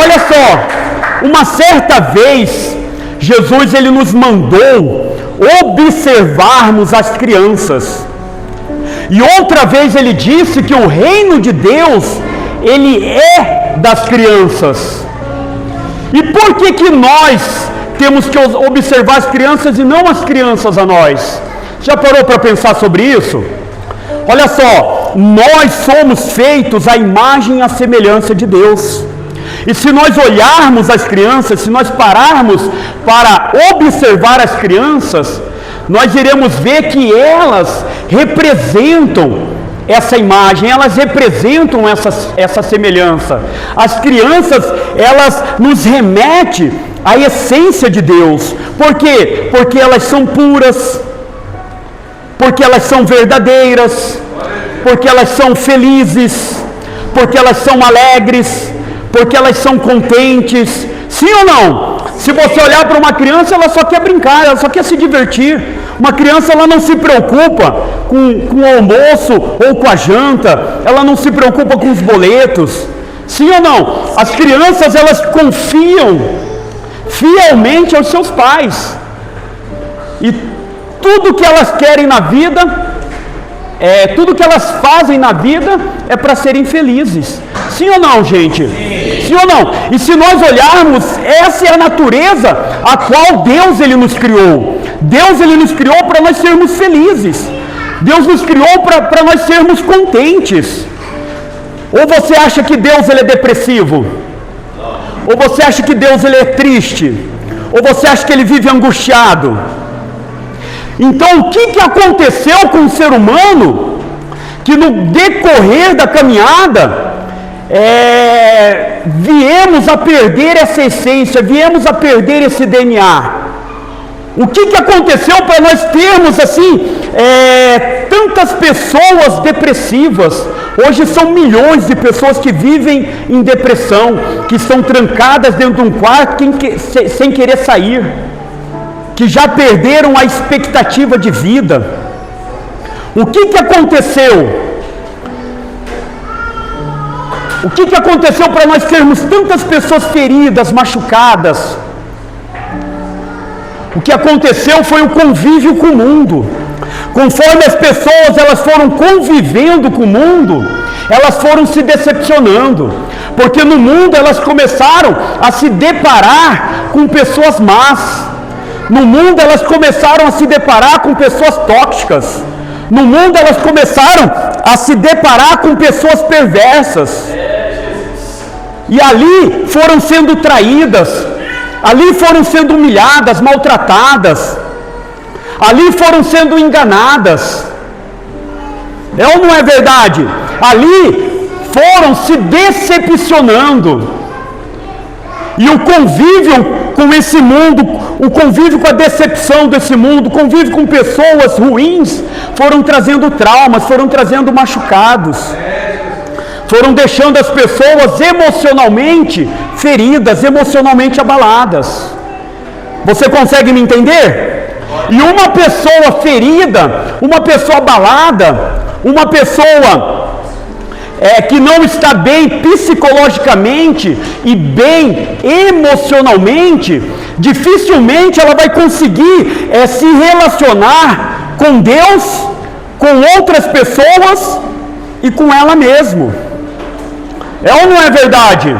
olha só. Uma certa vez, Jesus ele nos mandou observarmos as crianças. E outra vez ele disse que o reino de Deus, ele é das crianças. E por que nós temos que observar as crianças e não as crianças a nós? Já parou para pensar sobre isso? Olha só, nós somos feitos à imagem e à semelhança de Deus. E se nós olharmos as crianças, se nós pararmos para observar as crianças, nós iremos ver que elas representam essa imagem, elas representam essa semelhança. As crianças, elas nos remetem à essência de Deus. Por quê? Porque elas são puras, porque elas são verdadeiras, porque elas são felizes, porque elas são alegres, porque elas são contentes. Sim ou não? Se você olhar para uma criança, ela só quer brincar, ela só quer se divertir. Uma criança, ela não se preocupa com o almoço ou com a janta, ela não se preocupa com os boletos. Sim ou não? As crianças, elas confiam fielmente aos seus pais. E tudo que elas querem na vida, tudo que elas fazem na vida é para serem felizes. Sim ou não, gente? Sim ou não? E se nós olharmos, essa é a natureza a qual Deus ele nos criou. Deus ele nos criou para nós sermos felizes. Deus nos criou para nós sermos contentes. Ou você acha que Deus ele é depressivo? Ou você acha que Deus ele é triste? Ou você acha que ele vive angustiado? Então, o que aconteceu com o ser humano que no decorrer da caminhada viemos a perder essa essência, viemos a perder esse DNA? O que aconteceu para nós termos assim tantas pessoas depressivas? Hoje são milhões de pessoas que vivem em depressão, que estão trancadas dentro de um quarto sem querer sair, que já perderam a expectativa de vida. O que aconteceu? O que aconteceu para nós termos tantas pessoas feridas, machucadas? O que aconteceu foi o convívio com o mundo. Conforme as pessoas elas foram convivendo com o mundo, elas foram se decepcionando, porque no mundo elas começaram a se deparar com pessoas más. No mundo elas começaram a se deparar com pessoas tóxicas. No mundo elas começaram a se deparar com pessoas perversas. E ali foram sendo traídas, ali foram sendo humilhadas, maltratadas, ali foram sendo enganadas. É ou não é verdade? Ali foram se decepcionando. E o convívio com esse mundo, o convívio com a decepção desse mundo, o convívio com pessoas ruins, foram trazendo traumas, foram trazendo machucados, foram deixando as pessoas emocionalmente feridas, emocionalmente abaladas. Você consegue me entender? E uma pessoa ferida, uma pessoa abalada, uma pessoa que não está bem psicologicamente e bem emocionalmente, dificilmente ela vai conseguir se relacionar com Deus, com outras pessoas e com ela mesma. É ou não é verdade?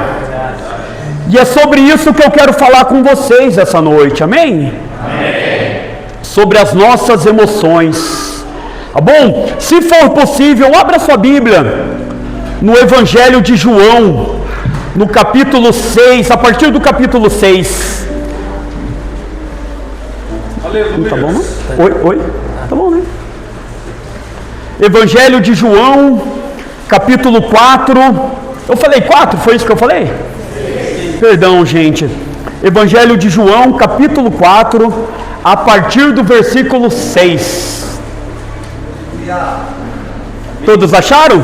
E é sobre isso que eu quero falar com vocês essa noite, amém? Amém. Sobre as nossas emoções. Tá bom? Se for possível, abra sua Bíblia no Evangelho de João, no capítulo 6, a partir do capítulo 6. Aleluia. Tá bom, não? Oi? Tá bom, né? Evangelho de João, capítulo 4. Eu falei 4? Foi isso que eu falei? Sim. Perdão, gente. Evangelho de João, capítulo 4, a partir do versículo 6. Todos acharam?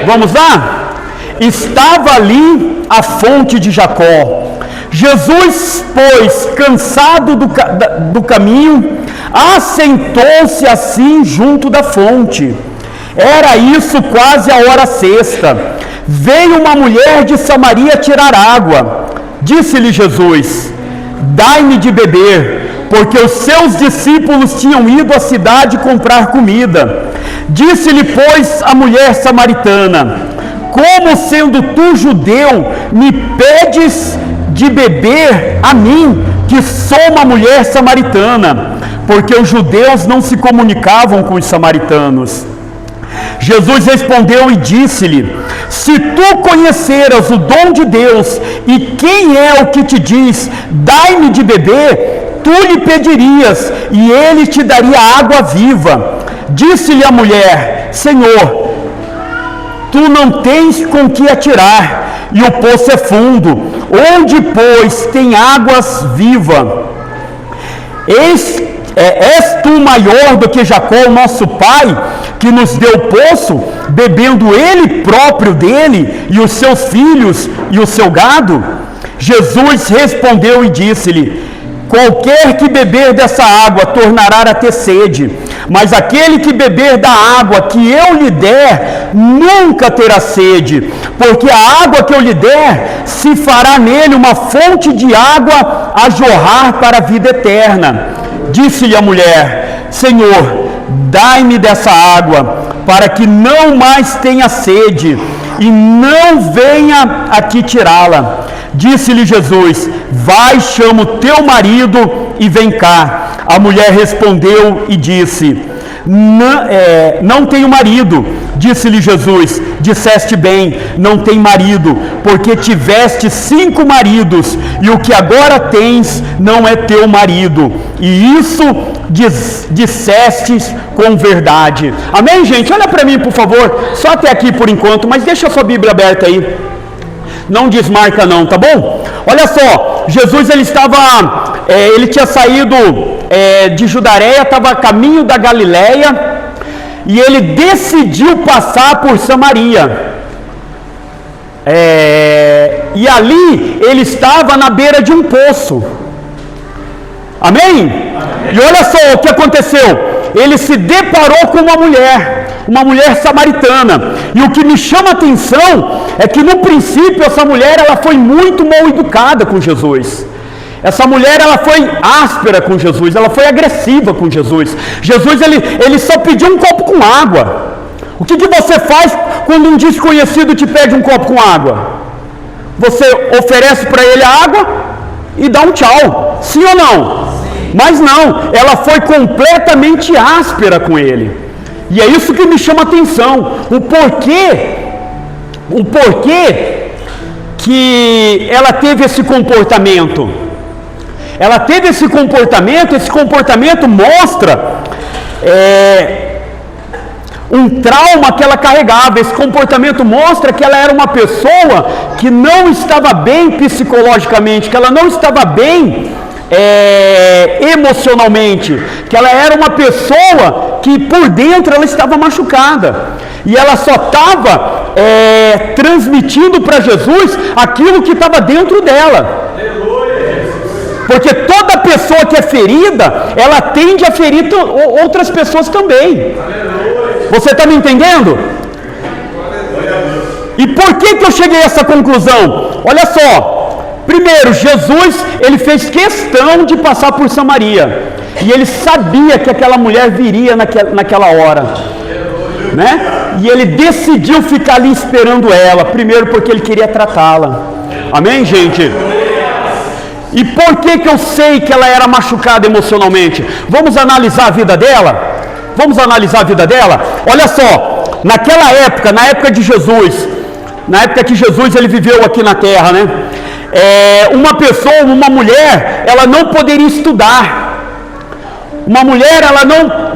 Vamos lá? Estava ali a fonte de Jacó. Jesus, pois, cansado do caminho, assentou-se assim junto da fonte. Era isso quase a hora sexta. veio uma mulher de Samaria tirar água. Disse-lhe Jesus: dai-me de beber, porque os seus discípulos tinham ido à cidade comprar comida. Disse-lhe, pois, a mulher samaritana: como sendo tu judeu, me pedes de beber a mim, que sou uma mulher samaritana? Porque os judeus não se comunicavam com os samaritanos. Jesus respondeu e disse-lhe: se tu conheceras o dom de Deus e quem é o que te diz, dai-me de beber, tu lhe pedirias e ele te daria água viva. Disse-lhe a mulher: Senhor, tu não tens com que atirar e o poço é fundo. Onde, pois, tem águas vivas? És tu maior do que Jacó, nosso pai, que nos deu o poço, bebendo ele próprio dele, e os seus filhos e o seu gado? Jesus respondeu e disse-lhe: qualquer que beber dessa água tornará a ter sede, mas aquele que beber da água que eu lhe der nunca terá sede, porque a água que eu lhe der se fará nele uma fonte de água a jorrar para a vida eterna. Disse-lhe a mulher: Senhor, dai-me dessa água, para que não mais tenha sede, e não venha aqui tirá-la. Disse-lhe Jesus: vai, chama o teu marido e vem cá. A mulher respondeu e disse: não tenho marido. Disse-lhe Jesus: disseste bem, não tem marido, porque tiveste 5 maridos, e o que agora tens não é teu marido. E isso dissestes com verdade. Amém, gente? Olha para mim, por favor, só até aqui por enquanto, mas deixa a sua Bíblia aberta aí. Não desmarca não, tá bom? Olha só, Jesus ele tinha saído de Judareia, estava a caminho da Galileia, e ele decidiu passar por Samaria. E ali ele estava na beira de um poço. Amém? E olha só o que aconteceu. Ele se deparou com uma mulher samaritana. E o que me chama a atenção é que no princípio essa mulher ela foi muito mal educada com Jesus. Essa mulher ela foi áspera com Jesus, ela foi agressiva com Jesus. Jesus ele só pediu um copo com água. O que você faz quando um desconhecido te pede um copo com água? Você oferece para ele a água e dá um tchau, sim ou não? Mas não, ela foi completamente áspera com ele. E é isso que me chama a atenção. O porquê que ela teve esse comportamento. Ela teve esse comportamento mostra um trauma que ela carregava. Esse comportamento mostra que ela era uma pessoa que não estava bem psicologicamente, que ela não estava bem emocionalmente, que ela era uma pessoa que por dentro ela estava machucada, e ela só estava transmitindo para Jesus aquilo que estava dentro dela, porque toda pessoa que é ferida, ela tende a ferir outras pessoas também. Você está me entendendo? E por que eu cheguei a essa conclusão? Olha só. Primeiro, Jesus, ele fez questão de passar por Samaria. E ele sabia que aquela mulher viria naquela hora. Né? E ele decidiu ficar ali esperando ela. Primeiro, porque ele queria tratá-la. Amém, gente? E por que eu sei que ela era machucada emocionalmente? Vamos analisar a vida dela? Vamos analisar a vida dela? Olha só, naquela época, na época de Jesus, na época que Jesus ele viveu aqui na terra, né? Uma mulher, ela não poderia estudar. Uma mulher, ela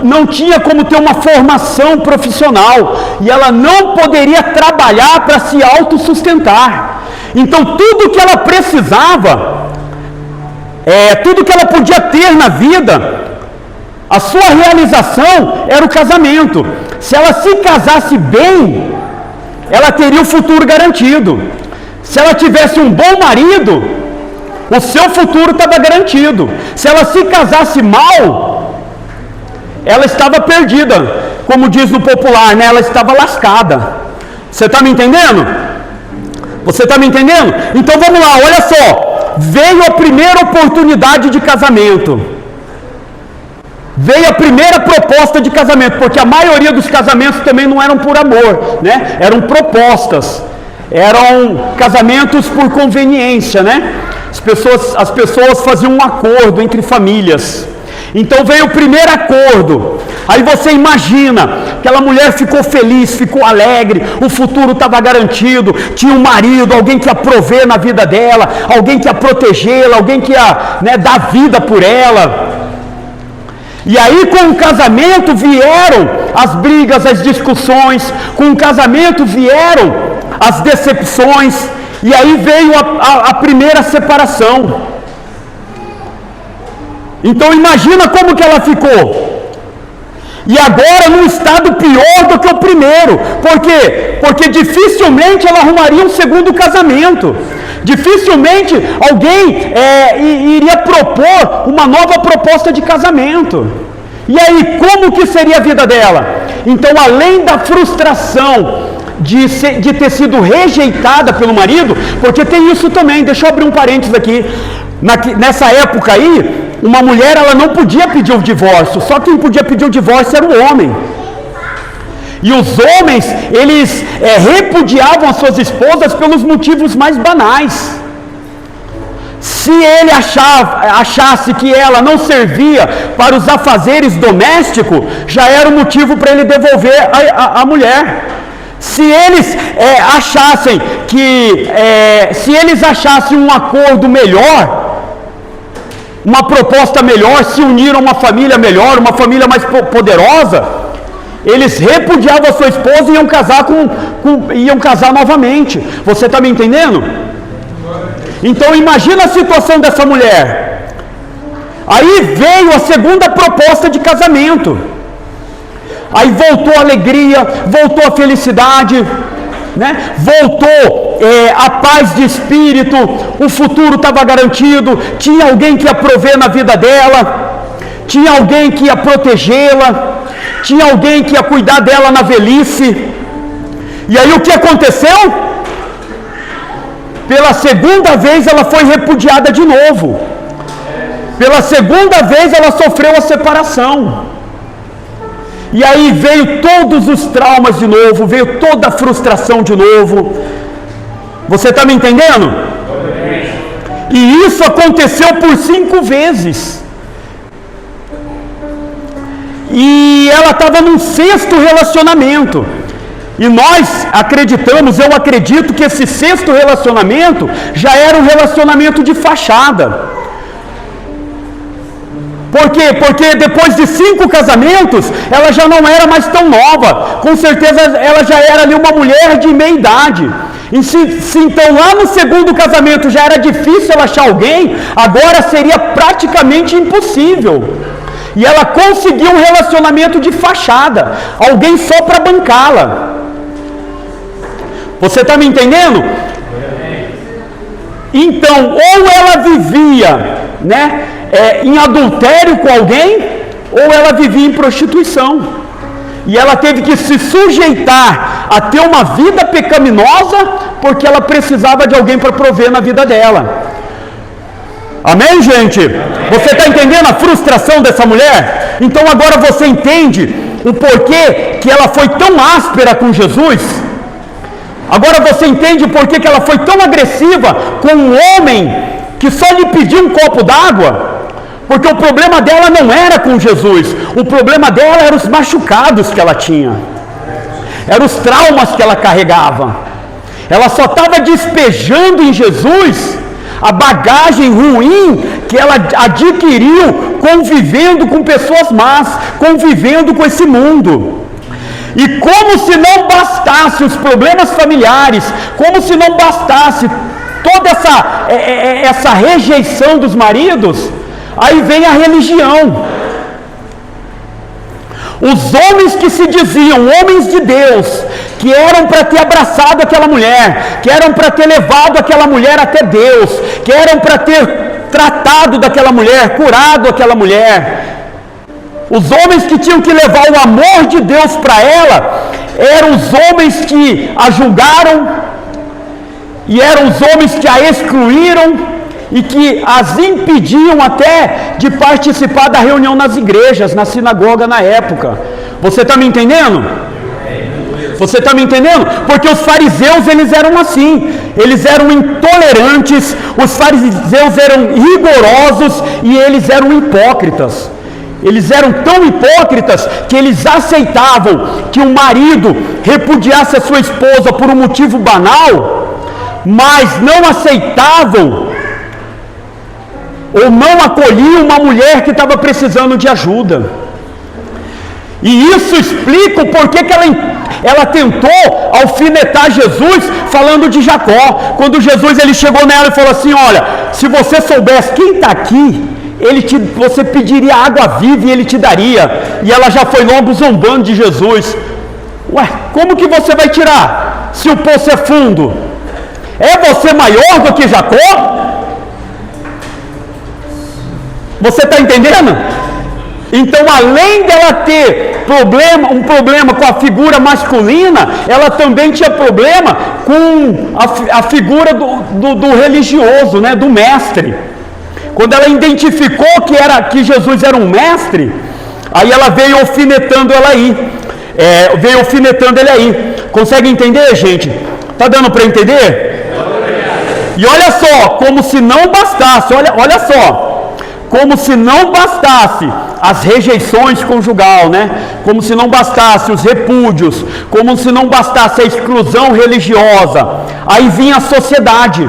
não tinha como ter uma formação profissional. E ela não poderia trabalhar para se autossustentar. Então, tudo que ela precisava, tudo que ela podia ter na vida, a sua realização era o casamento. Se ela se casasse bem, ela teria o futuro garantido. Se ela tivesse um bom marido, o seu futuro estava garantido. Se ela se casasse mal, ela estava perdida. Como diz no popular, né? Ela estava lascada. Você está me entendendo? Você está me entendendo? Então vamos lá, olha só. Veio a primeira oportunidade de casamento. Veio a primeira proposta de casamento, porque a maioria dos casamentos também não eram por amor, né? Eram propostas. Eram casamentos por conveniência, né? As pessoas faziam um acordo entre famílias. Então veio o primeiro acordo. Aí você imagina, aquela mulher ficou feliz, ficou alegre, o futuro estava garantido, tinha um marido, alguém que ia prover na vida dela, alguém que ia protegê-la, alguém que ia, né, dar vida por ela. E aí com o casamento vieram as brigas, as discussões, com o casamento vieram as decepções, e aí veio a primeira separação. Então imagina como que ela ficou. E agora num estado pior do que o primeiro. Por quê? Porque dificilmente ela arrumaria um segundo casamento. Dificilmente alguém iria propor uma nova proposta de casamento. E aí, como que seria a vida dela? Então, além da frustração de ter sido rejeitada pelo marido, porque tem isso também, deixa eu abrir um parênteses aqui. Nessa época aí, uma mulher ela não podia pedir o divórcio, só quem podia pedir o divórcio era o homem. E os homens, eles repudiavam as suas esposas pelos motivos mais banais. Se ele achasse que ela não servia para os afazeres domésticos, já era um motivo para ele devolver a mulher. Se eles achassem um acordo melhor, uma proposta melhor, se uniram a uma família melhor, uma família mais poderosa, eles repudiavam a sua esposa e iam casar novamente. Você está me entendendo? Então imagina a situação dessa mulher. Aí veio a segunda proposta de casamento. Aí voltou a alegria, voltou a felicidade, né? Voltou a paz de espírito, o futuro estava garantido, tinha alguém que ia prover na vida dela, tinha alguém que ia protegê-la, tinha alguém que ia cuidar dela na velhice. E aí o que aconteceu? Pela segunda vez ela foi repudiada de novo. Pela segunda vez ela sofreu a separação. E aí veio todos os traumas de novo, veio toda a frustração de novo. Você está me entendendo? E isso aconteceu por 5 vezes. E ela estava num 6º relacionamento. E nós acreditamos, eu acredito que esse 6º relacionamento já era um relacionamento de fachada. Por quê? Porque depois de 5 casamentos, ela já não era mais tão nova. Com certeza ela já era ali uma mulher de meia idade. E se então lá no 2º casamento já era difícil ela achar alguém, agora seria praticamente impossível. E ela conseguiu um relacionamento de fachada, alguém só para bancá-la. Você está me entendendo? Então, ou ela vivia, né, em adultério com alguém, ou ela vivia em prostituição. E ela teve que se sujeitar a ter uma vida pecaminosa, porque ela precisava de alguém para prover na vida dela. Amém, gente? Você está entendendo a frustração dessa mulher? Então agora você entende o porquê que ela foi tão áspera com Jesus? Agora você entende o porquê que ela foi tão agressiva com um homem que só lhe pediu um copo d'água? Porque o problema dela não era com Jesus, o problema dela eram os machucados que ela tinha, eram os traumas que ela carregava. Ela só estava despejando em Jesus a bagagem ruim que ela adquiriu convivendo com pessoas más, convivendo com esse mundo. E como se não bastasse os problemas familiares, como se não bastasse toda essa rejeição dos maridos, aí vem a religião. Os homens que se diziam homens de Deus, que eram para ter abraçado aquela mulher, que eram para ter levado aquela mulher até Deus, que eram para ter tratado daquela mulher, curado aquela mulher, os homens que tinham que levar o amor de Deus para ela, eram os homens que a julgaram, e eram os homens que a excluíram e que as impediam até de participar da reunião nas igrejas, na sinagoga na época. Você está me entendendo? Você está me entendendo? Porque os fariseus, eles eram assim, eles eram intolerantes, os fariseus eram rigorosos e eles eram hipócritas. Eles eram tão hipócritas que eles aceitavam que o marido repudiasse a sua esposa por um motivo banal, mas não aceitavam ou não acolhiam uma mulher que estava precisando de ajuda. E isso explica o porquê que ela tentou alfinetar Jesus falando de Jacó. Quando Jesus ele chegou nela e falou assim: olha, se você soubesse quem está aqui, você pediria água viva e ele te daria. E ela já foi logo zombando de Jesus. Ué, como que você vai tirar se o poço é fundo? É você maior do que Jacó? Você está entendendo? Então, além dela ter um problema com a figura masculina, ela também tinha problema com a figura do religioso, né, do mestre. Quando ela identificou que Jesus era um mestre, aí ela veio alfinetando ele aí. Consegue entender, gente? Tá dando para entender? E olha só, como se não bastasse, olha só. Como se não bastasse as rejeições conjugal, né? Como se não bastasse os repúdios, como se não bastasse a exclusão religiosa, aí vinha a sociedade.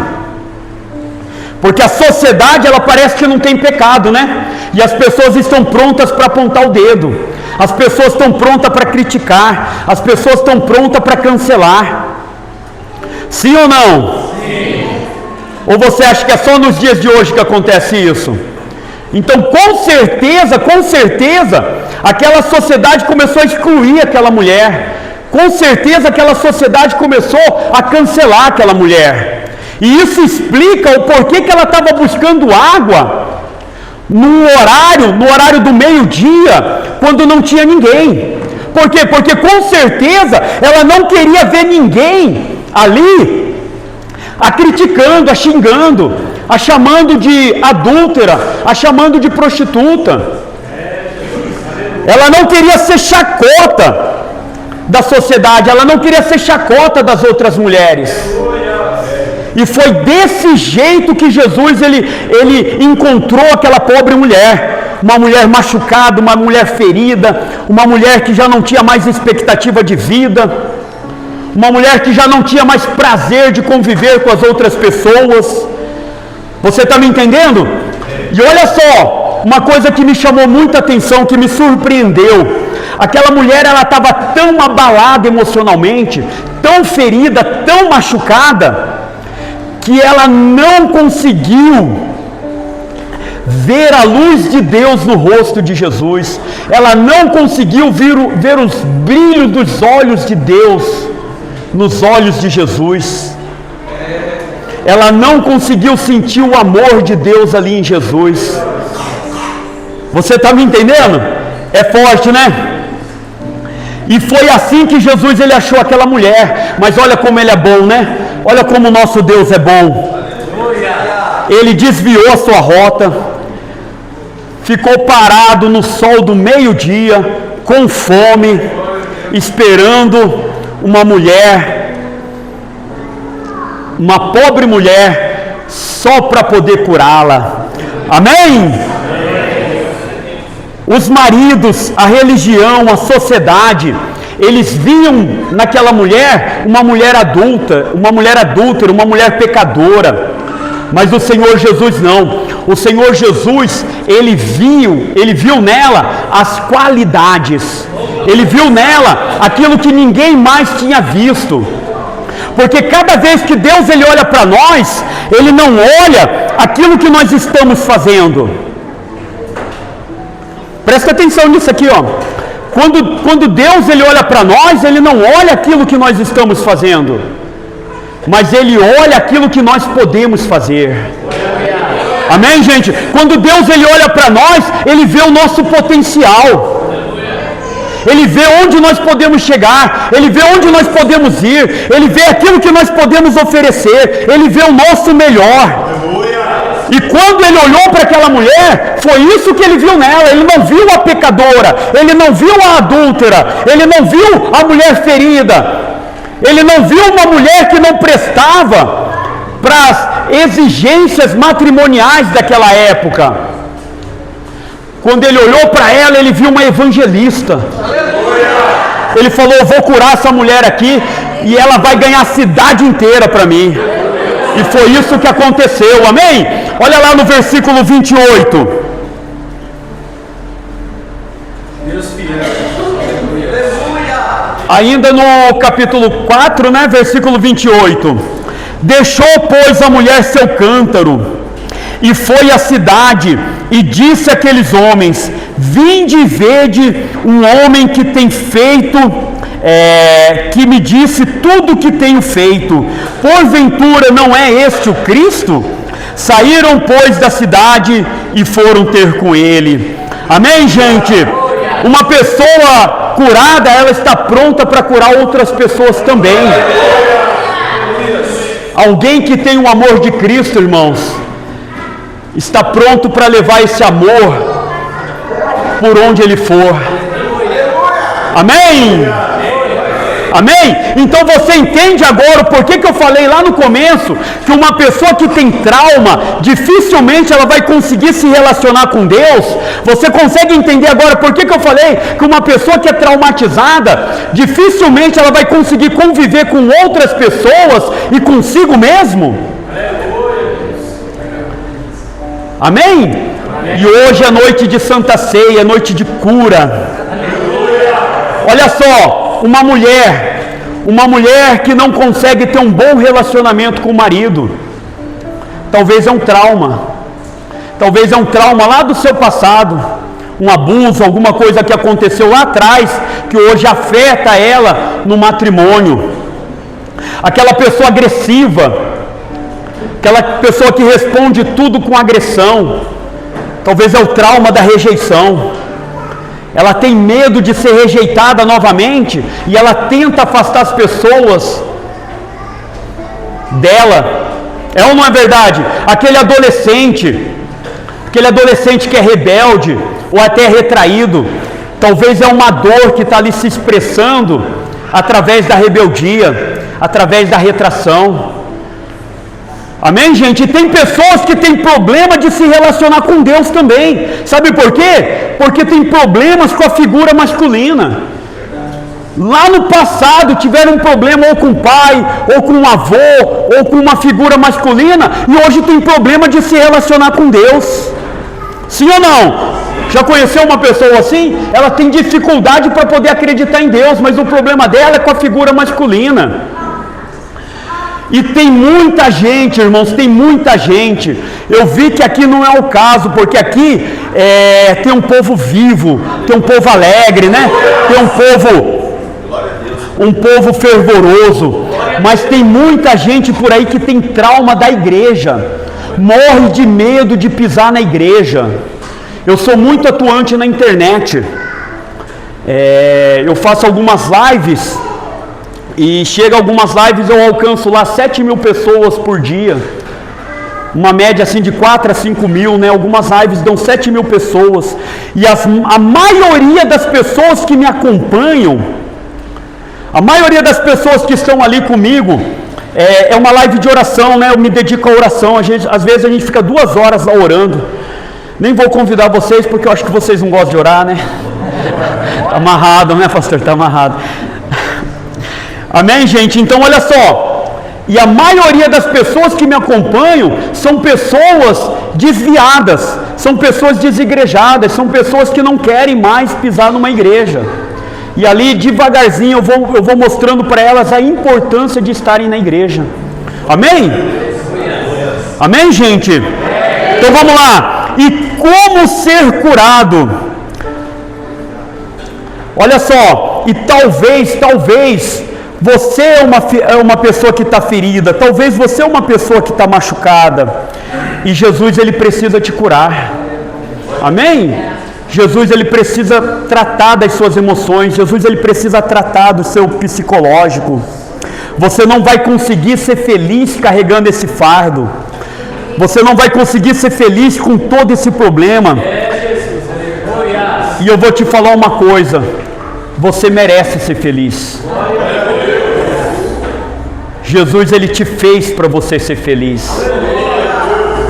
Porque a sociedade, ela parece que não tem pecado, né? E as pessoas estão prontas para apontar o dedo. As pessoas estão prontas para criticar. As pessoas estão prontas para cancelar. Sim ou não? Sim. Ou você acha que é só nos dias de hoje que acontece isso? Então, com certeza, aquela sociedade começou a excluir aquela mulher. Com certeza, aquela sociedade começou a cancelar aquela mulher. E isso explica o porquê que ela estava buscando água no horário do meio-dia, quando não tinha ninguém. Por quê? Porque com certeza ela não queria ver ninguém ali a criticando, a xingando, a chamando de adúltera, a chamando de prostituta. Ela não queria ser chacota da sociedade, ela não queria ser chacota das outras mulheres. E foi desse jeito que Jesus ele encontrou aquela pobre mulher, uma mulher machucada, uma mulher ferida, uma mulher que já não tinha mais expectativa de vida, uma mulher que já não tinha mais prazer de conviver com as outras pessoas. Você está me entendendo? E olha só, uma coisa que me chamou muita atenção, que me surpreendeu. Aquela mulher, ela estava tão abalada emocionalmente, tão ferida, tão machucada, que ela não conseguiu ver a luz de Deus no rosto de Jesus. Ela não conseguiu ver os brilhos dos olhos de Deus nos olhos de Jesus. Ela não conseguiu sentir o amor de Deus ali em Jesus. Você está me entendendo? É forte, né? E foi assim que Jesus ele achou aquela mulher. Mas olha como ele é bom, né? Olha como o nosso Deus é bom. Ele desviou a sua rota, ficou parado no sol do meio-dia, com fome, esperando uma mulher, uma pobre mulher, só para poder curá-la. Amém? Os maridos, a religião, a sociedade, eles viam naquela mulher uma mulher adulta, uma mulher adúltera, uma mulher pecadora. Mas o Senhor Jesus não. O Senhor Jesus, ele viu nela as qualidades. Ele viu nela aquilo que ninguém mais tinha visto. Porque cada vez que Deus ele olha para nós, ele não olha aquilo que nós estamos fazendo. Presta atenção nisso aqui, ó. Quando Deus ele olha para nós, ele não olha aquilo que nós estamos fazendo, mas ele olha aquilo que nós podemos fazer. Amém, gente? Quando Deus ele olha para nós, ele vê o nosso potencial. Ele vê onde nós podemos chegar, Ele vê onde nós podemos ir, Ele vê aquilo que nós podemos oferecer, Ele vê o nosso melhor. E quando Ele olhou para aquela mulher, foi isso que Ele viu nela. Ele não viu a pecadora, Ele não viu a adúltera, Ele não viu a mulher ferida, Ele não viu uma mulher que não prestava para as exigências matrimoniais daquela época. Quando Ele olhou para ela, Ele viu uma evangelista. Ele falou: eu vou curar essa mulher aqui e ela vai ganhar a cidade inteira para mim. E foi isso que aconteceu, amém? Olha lá no versículo 28. Ainda no capítulo 4, né, versículo 28. Deixou, pois, a mulher seu cântaro, e foi à cidade, e disse àqueles homens: vinde e vede um homem que tem feito, que me disse tudo o que tenho feito. Porventura não é este o Cristo? Saíram, pois, da cidade e foram ter com ele. Amém, gente? Uma pessoa curada, ela está pronta para curar outras pessoas também. Alguém que tem o amor de Cristo, irmãos, está pronto para levar esse amor por onde ele for. Amém? Amém? Então você entende agora o porquê que eu falei lá no começo que uma pessoa que tem trauma, dificilmente ela vai conseguir se relacionar com Deus? Você consegue entender agora por que eu falei que uma pessoa que é traumatizada, dificilmente ela vai conseguir conviver com outras pessoas e consigo mesmo? Amém? E hoje é noite de Santa Ceia, é noite de cura. Olha só, uma mulher que não consegue ter um bom relacionamento com o marido, talvez é um trauma lá do seu passado, um abuso, alguma coisa que aconteceu lá atrás, que hoje afeta ela no matrimônio. Aquela pessoa agressiva, aquela pessoa que responde tudo com agressão, talvez é o trauma da rejeição. Ela tem medo de ser rejeitada novamente e ela tenta afastar as pessoas dela. É ou não é verdade? Aquele adolescente que é rebelde ou até retraído, talvez é uma dor que está ali se expressando através da rebeldia, através da retração. Amém, gente? E tem pessoas que têm problema de se relacionar com Deus também. Sabe por quê? Porque tem problemas com a figura masculina. Lá no passado tiveram um problema ou com o pai, ou com um avô, ou com uma figura masculina, e hoje tem problema de se relacionar com Deus. Sim ou não? Já conheceu uma pessoa assim? Ela tem dificuldade para poder acreditar em Deus, mas o problema dela é com a figura masculina. E tem muita gente, irmãos, tem muita gente. Eu vi que aqui não é o caso, porque aqui tem um povo vivo, tem um povo alegre, né? Tem um povo fervoroso. Mas tem muita gente por aí que tem trauma da igreja, morre de medo de pisar na igreja. Eu sou muito atuante na internet. Eu faço algumas lives. E chega algumas lives, eu alcanço lá 7.000 pessoas por dia. Uma média assim de 4 a 5 mil, né? Algumas lives dão 7.000 pessoas. E a maioria das pessoas que me acompanham, a maioria das pessoas que estão ali comigo, é uma live de oração, né? Eu me dedico à oração. Às vezes a gente fica 2 horas lá orando. Nem vou convidar vocês, porque eu acho que vocês não gostam de orar, né? Tá amarrado, né, pastor? Tá amarrado. Amém, gente? Então, olha só. E a maioria das pessoas que me acompanham são pessoas desviadas, são pessoas desigrejadas, são pessoas que não querem mais pisar numa igreja. E ali, devagarzinho, eu vou mostrando para elas a importância de estarem na igreja. Amém? Amém, gente? Então, vamos lá. E como ser curado? Olha só. E talvez... Você é uma pessoa que está ferida, talvez você é uma pessoa que está machucada, e Jesus ele precisa te curar. Amém? Jesus ele precisa tratar das suas emoções, Jesus ele precisa tratar do seu psicológico. Você não vai conseguir ser feliz carregando esse fardo. Você não vai conseguir ser feliz com todo esse problema. E eu vou te falar uma coisa: você merece ser feliz. Jesus ele te fez para você ser feliz.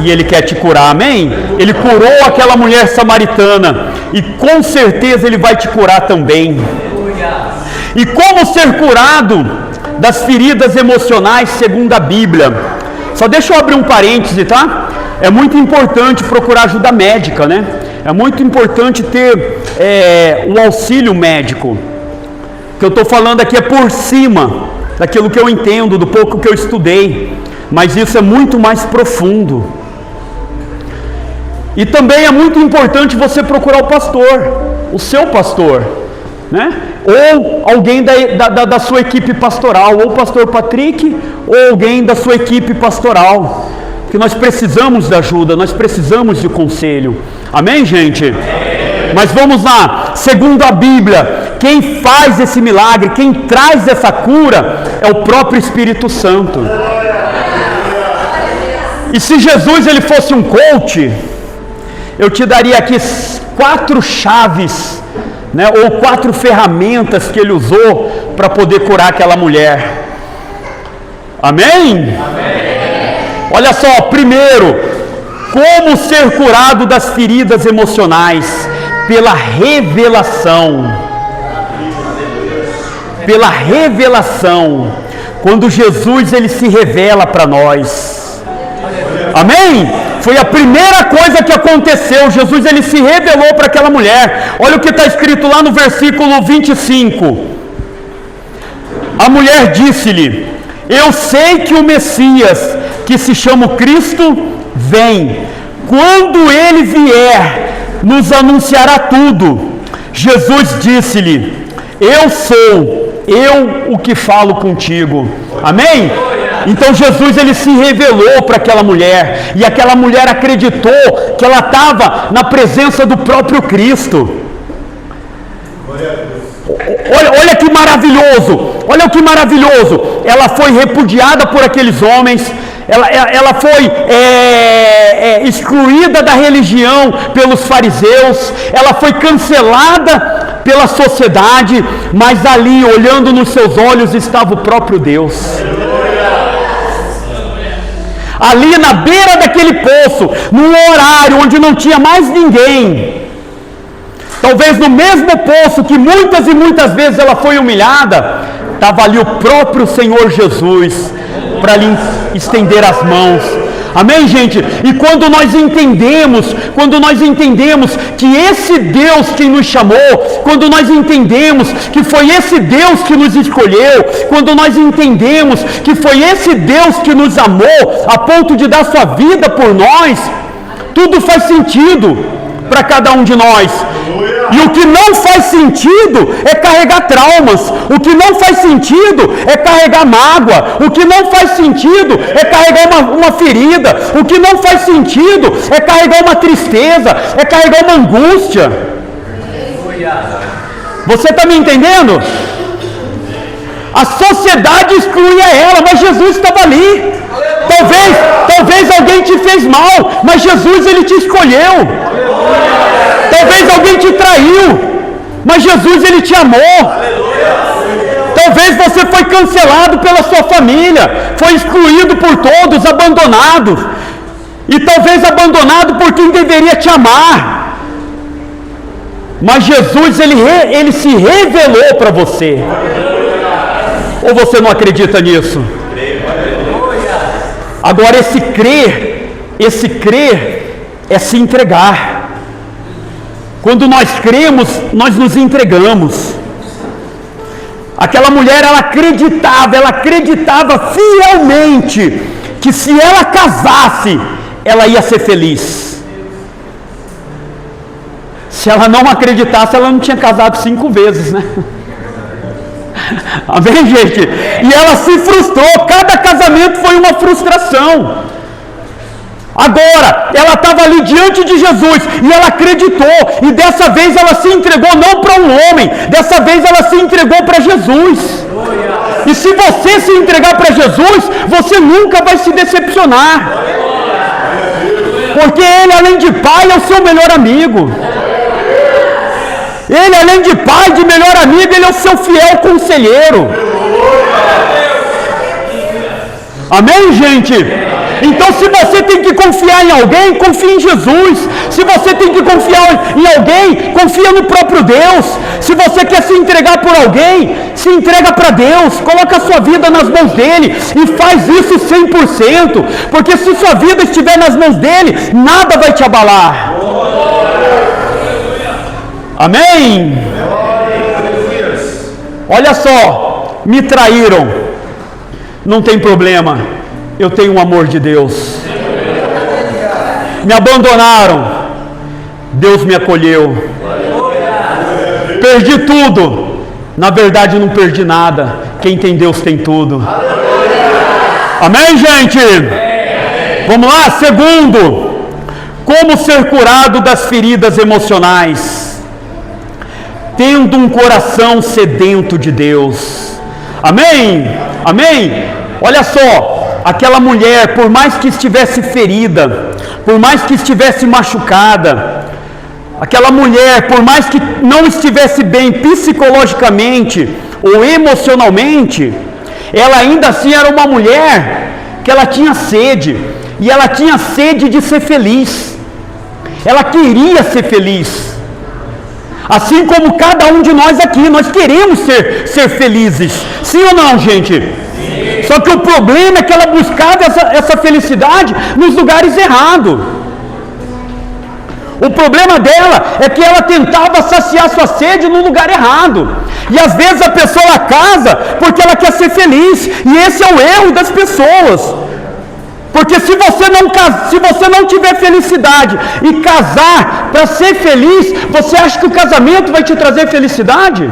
E ele quer te curar, amém? Ele curou aquela mulher samaritana e com certeza ele vai te curar também. E como ser curado das feridas emocionais segundo a Bíblia? Só deixa eu abrir um parêntese, tá? É muito importante procurar ajuda médica, né? É muito importante ter um auxílio médico. O que eu estou falando aqui é por cima daquilo que eu entendo, do pouco que eu estudei, mas isso é muito mais profundo. E também é muito importante você procurar o pastor, o seu pastor, né? Ou alguém da sua equipe pastoral, ou o pastor Patrick, ou alguém da sua equipe pastoral, porque nós precisamos de ajuda, nós precisamos de conselho, amém, gente? Mas vamos lá, segundo a Bíblia, quem faz esse milagre, quem traz essa cura, é o próprio Espírito Santo. E se Jesus ele fosse um coach, eu te daria aqui 4 chaves, né, ou 4 ferramentas que ele usou para poder curar aquela mulher. Amém? Amém? Olha só, primeiro, como ser curado das feridas emocionais? Pela revelação. Pela revelação. Quando Jesus ele se revela para nós. Amém? Foi a primeira coisa que aconteceu. Jesus ele se revelou para aquela mulher. Olha o que está escrito lá no versículo 25. A mulher disse-lhe: eu sei que o Messias, que se chama Cristo, vem. Quando ele vier, nos anunciará tudo. Jesus disse-lhe: eu sou o que falo contigo. Amém? Então Jesus ele se revelou para aquela mulher, e aquela mulher acreditou que ela estava na presença do próprio Cristo. Olha que maravilhoso, olha que maravilhoso. Ela foi repudiada por aqueles homens, ela foi excluída da religião pelos fariseus, ela foi cancelada pela sociedade, mas ali, olhando nos seus olhos, estava o próprio Deus. Ali na beira daquele poço, num horário onde não tinha mais ninguém, talvez no mesmo poço que muitas e muitas vezes ela foi humilhada, estava ali o próprio Senhor Jesus para lhe estender as mãos. Amém, gente? E quando nós entendemos que esse Deus que nos chamou, quando nós entendemos que foi esse Deus que nos escolheu, quando nós entendemos que foi esse Deus que nos amou a ponto de dar sua vida por nós, tudo faz sentido para cada um de nós. E o que não faz sentido é carregar traumas, o que não faz sentido é carregar mágoa, o que não faz sentido é carregar uma ferida, o que não faz sentido é carregar uma tristeza, é carregar uma angústia. Você está me entendendo? A sociedade excluía ela, mas Jesus estava ali. Talvez alguém te fez mal, mas Jesus ele te escolheu. Talvez alguém te traiu, mas Jesus ele te amou. Talvez você foi cancelado pela sua família, foi excluído por todos, abandonado, e talvez abandonado por quem deveria te amar. Mas Jesus ele se revelou para você. Ou você não acredita nisso? Agora esse crer é se entregar. Quando nós cremos, nós nos entregamos. Aquela mulher, ela acreditava fielmente que se ela casasse, ela ia ser feliz. Se ela não acreditasse, ela não tinha casado 5 vezes, né? Amém, gente? E ela se frustrou, cada casamento foi uma frustração. Agora, ela estava ali diante de Jesus e ela acreditou, e dessa vez ela se entregou não para um homem, dessa vez ela se entregou para Jesus. E se você se entregar para Jesus, você nunca vai se decepcionar, porque Ele, além de Pai, é o seu melhor amigo. Ele, além de Pai, de melhor amigo, Ele é o seu fiel conselheiro. Amém, gente? Então, se você tem que confiar em alguém, confie em Jesus. Se você tem que confiar em alguém, confia no próprio Deus. Se você quer se entregar por alguém, se entrega para Deus. Coloca a sua vida nas mãos dele e faz isso 100%. Porque se sua vida estiver nas mãos dele, nada vai te abalar. Amém? Olha só, me traíram. Não tem problema, eu tenho o amor de Deus. Me abandonaram, Deus me acolheu. Perdi tudo, na verdade não perdi nada. Quem tem Deus tem tudo. Amém, gente? Vamos lá, segundo, como ser curado das feridas emocionais? Tendo um coração sedento de Deus. Amém? Amém? Olha só, aquela mulher, por mais que estivesse ferida, por mais que estivesse machucada, aquela mulher, por mais que não estivesse bem psicologicamente ou emocionalmente, ela ainda assim era uma mulher que ela tinha sede, e ela tinha sede de ser feliz. Ela queria ser feliz. Assim como cada um de nós aqui, nós queremos ser felizes. Sim ou não, gente? Sim. Só que o problema é que ela buscava essa felicidade nos lugares errados. O problema dela é que ela tentava saciar sua sede no lugar errado. E às vezes a pessoa ela casa porque ela quer ser feliz. E esse é o erro das pessoas. Porque se você não tiver felicidade e casar para ser feliz, você acha que o casamento vai te trazer felicidade?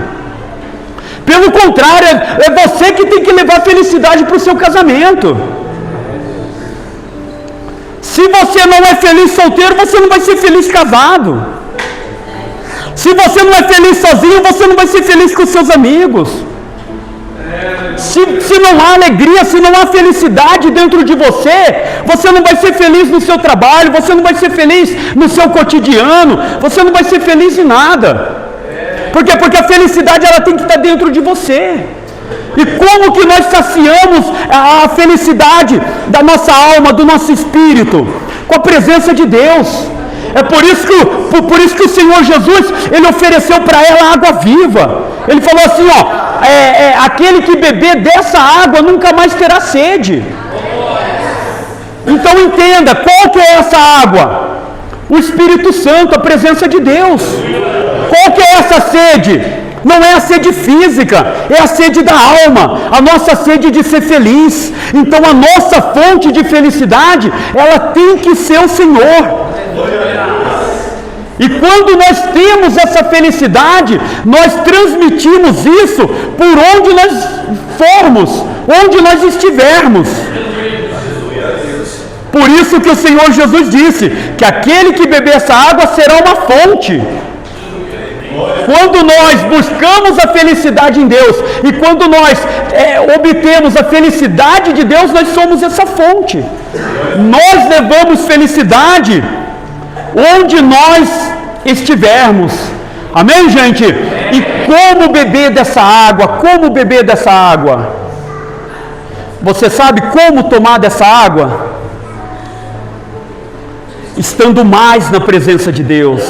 Pelo contrário, é você que tem que levar felicidade para o seu casamento. Se você não é feliz solteiro, você não vai ser feliz casado. Se você não é feliz sozinho, você não vai ser feliz com os seus amigos. Se não há alegria, se não há felicidade dentro de você, você não vai ser feliz no seu trabalho, você não vai ser feliz no seu cotidiano, você não vai ser feliz em nada. Por quê? Porque a felicidade ela tem que estar dentro de você. E como que nós saciamos a felicidade da nossa alma, do nosso espírito? Com a presença de Deus. É por isso que o Senhor Jesus, Ele ofereceu para ela água viva. Ele falou assim, aquele que beber dessa água nunca mais terá sede. Então entenda, qual que é essa água? O Espírito Santo, a presença de Deus. Qual que é essa sede? Não é a sede física, é a sede da alma, a nossa sede de ser feliz. Então a nossa fonte de felicidade, ela tem que ser o Senhor. E quando nós temos essa felicidade, nós transmitimos isso por onde nós formos, onde nós estivermos. Por isso que o Senhor Jesus disse que aquele que beber essa água será uma fonte. Quando nós buscamos a felicidade em Deus e quando nós obtemos a felicidade de Deus, nós somos essa fonte. Nós levamos felicidade onde nós estivermos. Amém, gente? E como beber dessa água? Como beber dessa água? Você sabe como tomar dessa água? Estando mais na presença de Deus,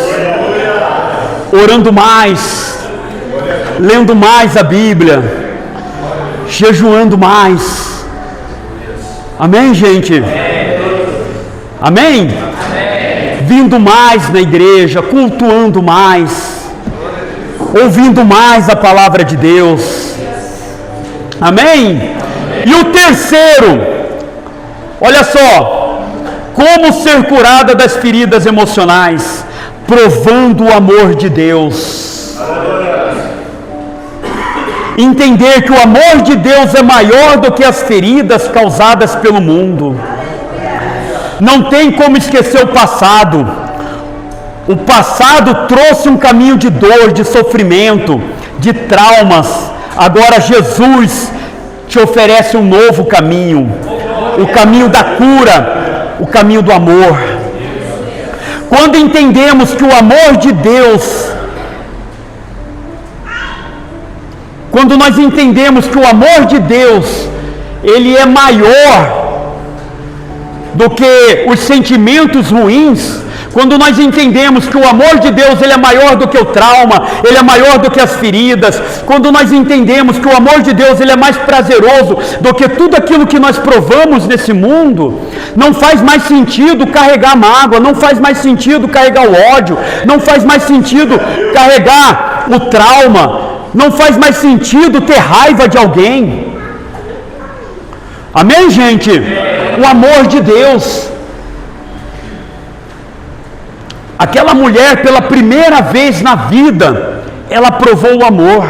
orando mais, lendo mais a Bíblia, jejuando mais. Amém, gente? Amém? Vindo mais na igreja, cultuando mais, ouvindo mais a palavra de Deus. Amém? E o terceiro, olha só, como ser curada das feridas emocionais, provando o amor de Deus. Entender que o amor de Deus é maior do que as feridas causadas pelo mundo. não tem como esquecer o passado. O passado trouxe um caminho de dor, de sofrimento, de traumas. Agora Jesus te oferece um novo caminho, o caminho da cura, o caminho do amor. Quando entendemos que o amor de Deus, quando nós entendemos que o amor de Deus, ele é maior do que os sentimentos ruins, quando nós entendemos que o amor de Deus ele é maior do que o trauma, ele é maior do que as feridas, quando nós entendemos que o amor de Deus ele é mais prazeroso do que tudo aquilo que nós provamos nesse mundo, não faz mais sentido carregar mágoa, não faz mais sentido carregar o ódio, não faz mais sentido carregar o trauma, não faz mais sentido ter raiva de alguém. Amém, gente? O amor de Deus. Aquela mulher, pela primeira vez na vida, ela provou o amor.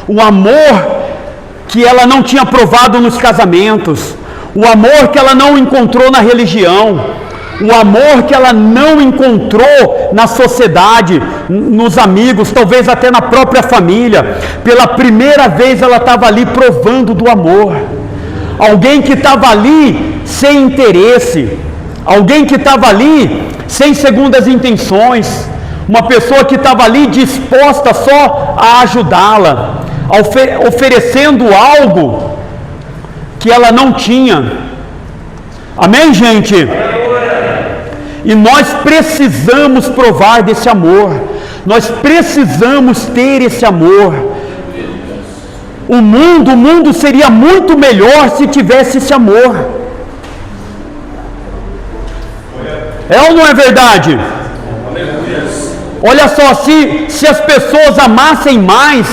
O amor que ela não tinha provado nos casamentos. O amor que ela não encontrou na religião. O amor que ela não encontrou na sociedade, nos amigos, talvez até na própria família. Pela primeira vez ela estava ali provando do amor. Alguém que estava ali sem interesse. Alguém que estava ali sem segundas intenções, uma pessoa que estava ali disposta só a ajudá-la, oferecendo algo que ela não tinha. Amém, gente? E nós precisamos provar desse amor, nós precisamos ter esse amor. O mundo seria muito melhor se tivesse esse amor. É ou não é verdade? Olha só, se as pessoas amassem mais,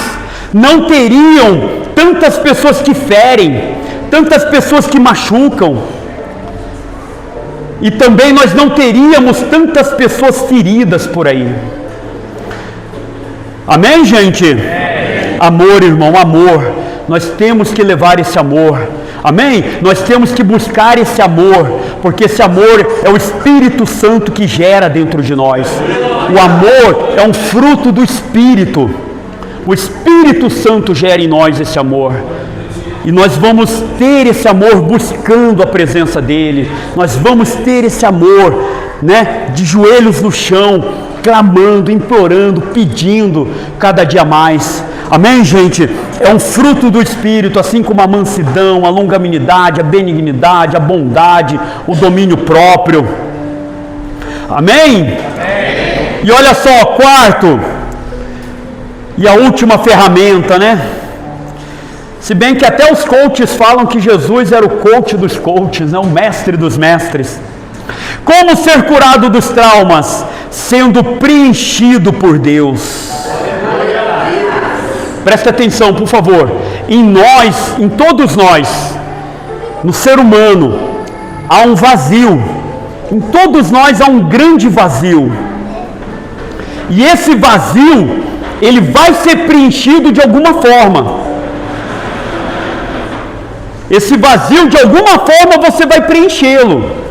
não teriam tantas pessoas que ferem, tantas pessoas que machucam, e também nós não teríamos tantas pessoas feridas por aí. Amém, gente? Amor, irmão, amor. Nós temos que levar esse amor. Amém? Nós temos que buscar esse amor, porque esse amor é o Espírito Santo que gera dentro de nós. O amor é um fruto do Espírito. O Espírito Santo gera em nós esse amor. E nós vamos ter esse amor buscando a presença dEle. Nós vamos ter esse amor, né, de joelhos no chão, clamando, implorando, pedindo cada dia mais. Amém, gente? É um fruto do Espírito, assim como a mansidão, a longanimidade, a benignidade, a bondade, o domínio próprio. Amém? Amém. E olha só, quarto, e a última ferramenta, né? Se bem que até os coaches falam que Jesus era o coach dos coaches, né? O mestre dos mestres. Como ser curado dos traumas? Sendo preenchido por Deus. Preste atenção, por favor. Em nós, em todos nós, no ser humano, há um vazio. Em todos nós há um grande vazio. E esse vazio, ele vai ser preenchido de alguma forma. Esse vazio, de alguma forma, você vai preenchê-lo.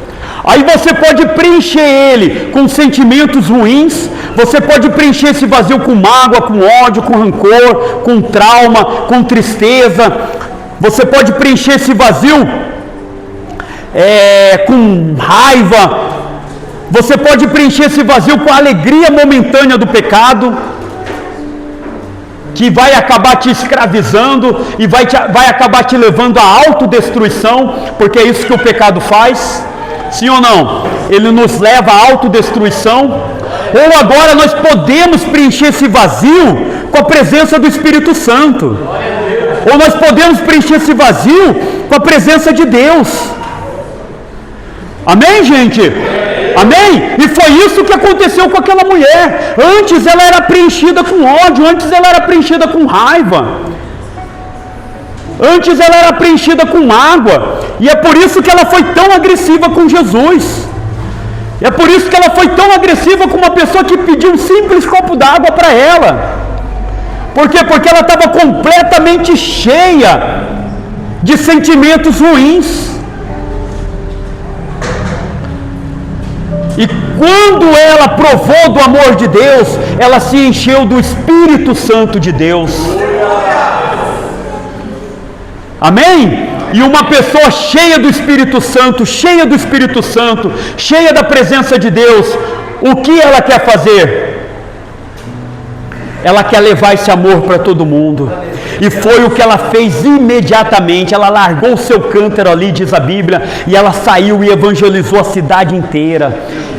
Aí você pode preencher ele com sentimentos ruins, você pode preencher esse vazio com mágoa, com ódio, com rancor, com trauma, com tristeza. Você pode preencher esse vazio com raiva. Você pode preencher esse vazio com a alegria momentânea do pecado, que vai acabar te escravizando e vai acabar te levando à autodestruição, porque é isso que o pecado faz. Sim ou não? Ele nos leva à autodestruição. Ou agora nós podemos preencher esse vazio com a presença do Espírito Santo. Ou nós podemos preencher esse vazio com a presença de Deus. Amém, gente? Amém? E foi isso que aconteceu com aquela mulher. Antes ela era preenchida com ódio, antes ela era preenchida com raiva. Antes ela era preenchida com mágoa. E é por isso que ela foi tão agressiva com Jesus. É por isso que ela foi tão agressiva com uma pessoa que pediu um simples copo d'água para ela. Por quê? Porque ela estava completamente cheia de sentimentos ruins. E quando ela provou do amor de Deus, ela se encheu do Espírito Santo de Deus. Amém? E uma pessoa cheia do Espírito Santo, cheia do Espírito Santo, cheia da presença de Deus, o que ela quer fazer? Ela quer levar esse amor para todo mundo. E foi o que ela fez imediatamente. Ela largou o seu cântaro ali, diz a Bíblia, e ela saiu e evangelizou a cidade inteira.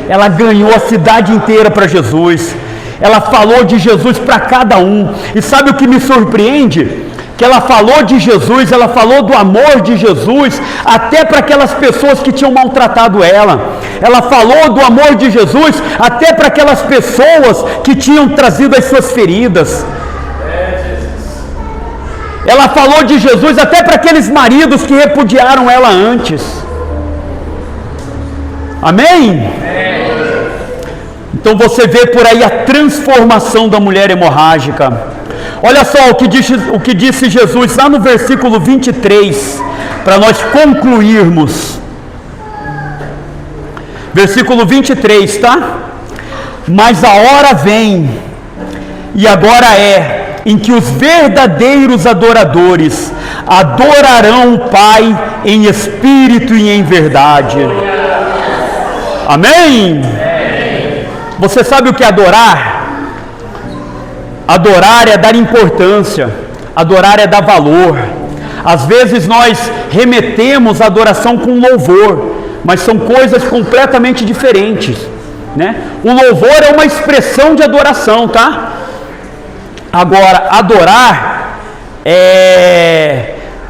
Ela ganhou a cidade inteira para Jesus. Ela falou de Jesus para cada um. E sabe o que me surpreende? Que ela falou de Jesus, ela falou do amor de Jesus, até para aquelas pessoas que tinham maltratado ela. Ela falou do amor de Jesus, até para aquelas pessoas que tinham trazido as suas feridas. Ela falou de Jesus até para aqueles maridos que repudiaram ela antes. Amém? Então você vê por aí a transformação da mulher hemorrágica. Olha só o que disse Jesus lá no versículo 23, para nós concluirmos. Versículo 23, tá? Mas a hora vem, e agora é, em que os verdadeiros adoradores adorarão o Pai em espírito e em verdade. Amém? Você sabe o que é adorar? Adorar é dar importância, adorar é dar valor. Às vezes nós remetemos a adoração com louvor, mas são coisas completamente diferentes, né? O louvor é uma expressão de adoração, tá? Agora, adorar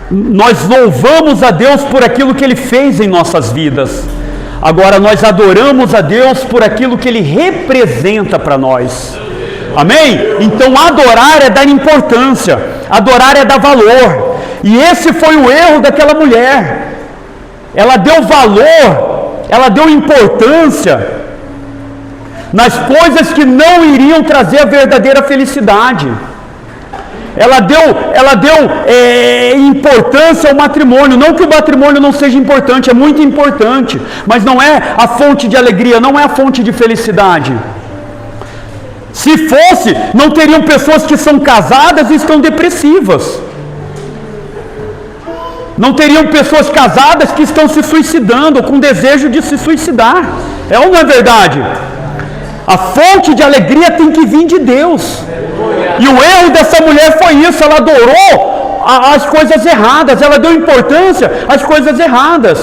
nós louvamos a Deus por aquilo que Ele fez em nossas vidas. Agora, nós adoramos a Deus por aquilo que Ele representa para nós. Amém? Então adorar é dar importância, adorar é dar valor. E esse foi o erro daquela mulher. Ela deu valor, ela deu importância nas coisas que não iriam trazer a verdadeira felicidade. Ela deu importância ao matrimônio. Não que o matrimônio não seja importante, é muito importante, mas não é a fonte de alegria, não é a fonte de felicidade. Se fosse, não teriam pessoas que são casadas e estão depressivas. Não teriam pessoas casadas que estão se suicidando ou com desejo de se suicidar. É ou não é verdade? A fonte de alegria tem que vir de Deus. E o erro dessa mulher foi isso. Ela adorou as coisas erradas. Ela deu importância às coisas erradas.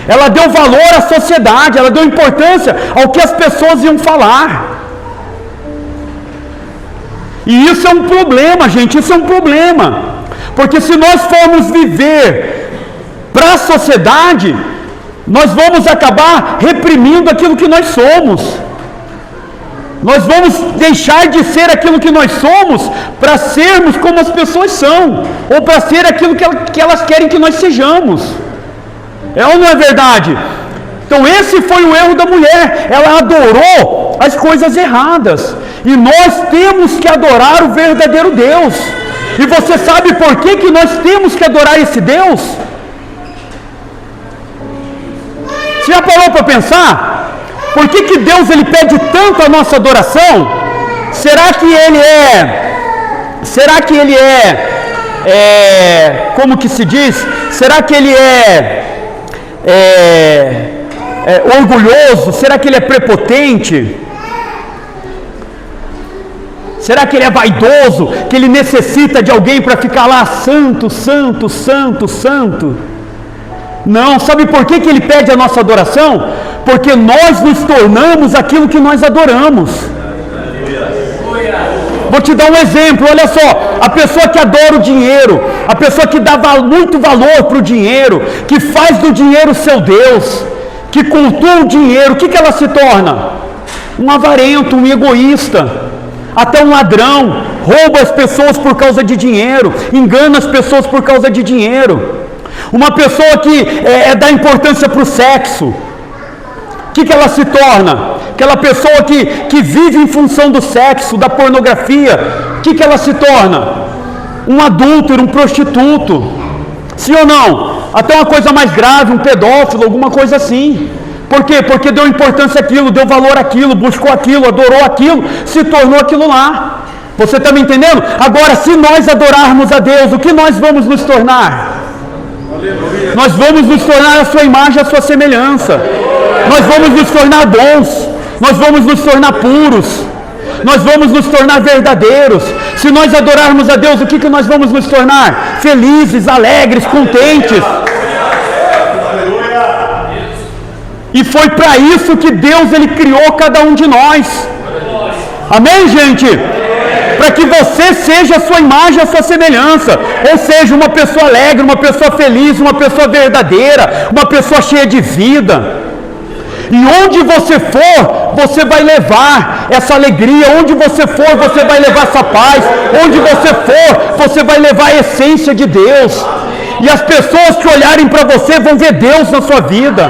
Ela deu valor à sociedade. Ela deu importância ao que as pessoas iam falar. E isso é um problema, gente, isso é um problema. Porque se nós formos viver para a sociedade, nós vamos acabar reprimindo aquilo que nós somos. Nós vamos deixar de ser aquilo que nós somos para sermos como as pessoas são, ou para ser aquilo que elas querem que nós sejamos. É ou não é verdade? Então esse foi o erro da mulher. Ela adorou as coisas erradas. E nós temos que adorar o verdadeiro Deus. E você sabe por que nós temos que adorar esse Deus? Você já parou para pensar? Por que Deus ele pede tanto a nossa adoração? Será que ele é como que se diz? Será que ele é orgulhoso? Será que ele é prepotente? Será que ele é vaidoso? Que ele necessita de alguém para ficar lá santo, santo, santo, santo? Não, sabe por que ele pede a nossa adoração? Porque nós nos tornamos aquilo que nós adoramos. Vou te dar um exemplo, olha só, a pessoa que adora o dinheiro, a pessoa que dá muito valor para o dinheiro, que faz do dinheiro seu Deus, que cultua o dinheiro, o que ela se torna? Um avarento, um egoísta, até um ladrão, rouba as pessoas por causa de dinheiro, engana as pessoas por causa de dinheiro. Uma pessoa que dá importância para o sexo, o que ela se torna? Aquela pessoa que vive em função do sexo, da pornografia, o que ela se torna? Um adúltero, um prostituto. Sim ou não? Até uma coisa mais grave, um pedófilo, alguma coisa assim. Por quê? Porque deu importância àquilo, deu valor àquilo, buscou aquilo, adorou aquilo, se tornou aquilo lá. Você está me entendendo? Agora, se nós adorarmos a Deus, o que nós vamos nos tornar? Nós vamos nos tornar a sua imagem, a sua semelhança. Nós vamos nos tornar bons. Nós vamos nos tornar puros. Nós vamos nos tornar verdadeiros. Se nós adorarmos a Deus, o que nós vamos nos tornar? Felizes, alegres, contentes. E foi para isso que Deus ele criou cada um de nós. Amém, gente? Para que você seja a sua imagem, a sua semelhança. Ou seja, uma pessoa alegre, uma pessoa feliz, uma pessoa verdadeira, uma pessoa cheia de vida. E onde você for, você vai levar essa alegria. Onde você for, você vai levar essa paz. Onde você for, você vai levar a essência de Deus. E as pessoas que olharem para você vão ver Deus na sua vida.